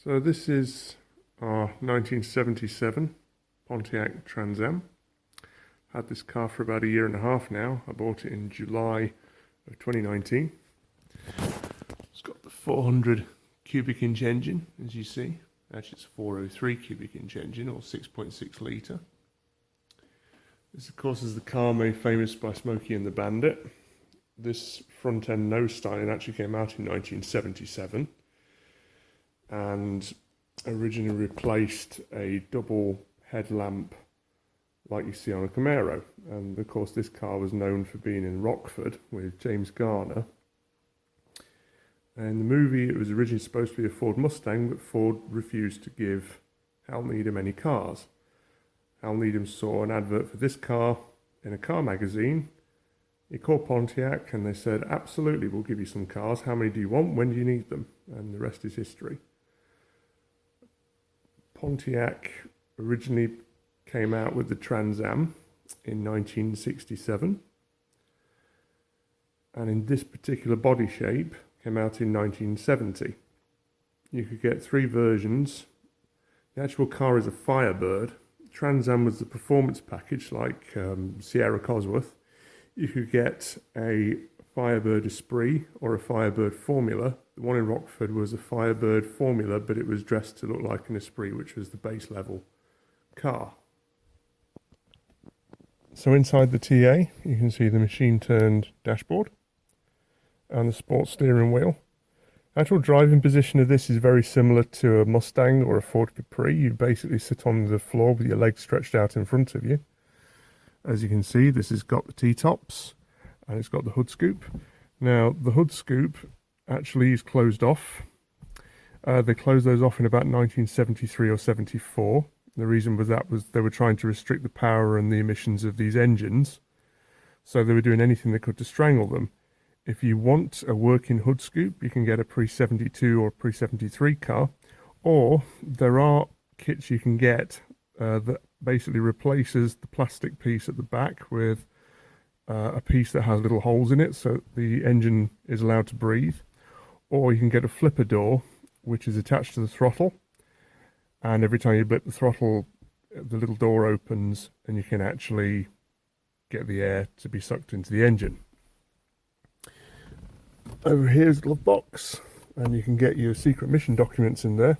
So this is our 1977 Pontiac Trans Am. Had this car for about a year and a half now. I bought it in July of 2019. It's got the 400 cubic inch engine, as you see. Actually, it's a 403 cubic inch engine, or 6.6 litre. This, of course, is the car made famous by Smokey and the Bandit. This front end nose styling actually came out in 1977 and originally replaced a double headlamp like you see on a Camaro. And of course, this car was known for being in Rockford with James Garner. In the movie, it was originally supposed to be a Ford Mustang, but Ford refused to give Hal Needham any cars. Hal Needham saw an advert for this car in a car magazine. He called Pontiac and they said, absolutely, we'll give you some cars. How many do you want? When do you need them? And the rest is history. Pontiac originally came out with the Trans Am in 1967. And in this particular body shape, came out in 1970. You could get three versions. The actual car is a Firebird. Trans Am was the performance package, like Sierra Cosworth. You could get a Firebird Esprit or a Firebird Formula. The one in Rockford was a Firebird Formula, but it was dressed to look like an Esprit, which was the base level car. So inside the TA, you can see the machine-turned dashboard and the sports steering wheel. Actual driving position of this is very similar to a Mustang or a Ford Capri. You basically sit on the floor with your legs stretched out in front of you. As you can see, this has got the T-tops and it's got the hood scoop. Now, the hood scoop actually is closed off. They closed those off in about 1973 or 74. The reason was they were trying to restrict the power and the emissions of these engines. So they were doing anything they could to strangle them. If you want a working hood scoop, you can get a pre-72 or pre-73 car. Or there are kits you can get that basically replaces the plastic piece at the back with a piece that has little holes in it so the engine is allowed to breathe. Or you can get a flipper door which is attached to the throttle, and every time you blip the throttle the little door opens and you can actually get the air to be sucked into the engine. Over here is a glove box and you can get your secret mission documents in there.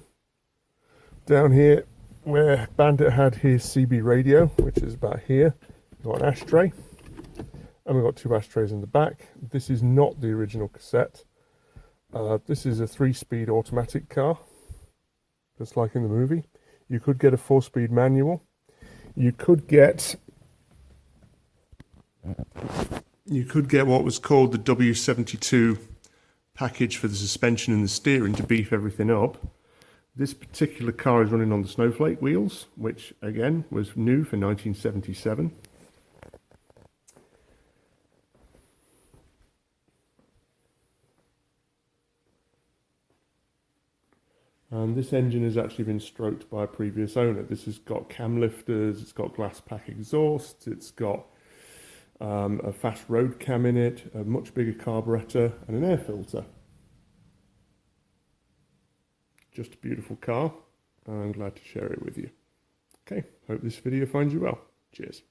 Down here where Bandit had his CB radio, which is about here, we've got an ashtray, and we've got two ashtrays in the back. This is not the original cassette. This is a 3-speed automatic car, just like in the movie. You could get a 4-speed manual. You could get what was called the W72 package for the suspension and the steering to beef everything up. This particular car is running on the snowflake wheels, which again was new for 1977. And this engine has actually been stroked by a previous owner. This has got cam lifters, it's got glass pack exhaust, it's got a fast road cam in it, a much bigger carburetor and an air filter. Just a beautiful car, and I'm glad to share it with you. Okay, hope this video finds you well. Cheers.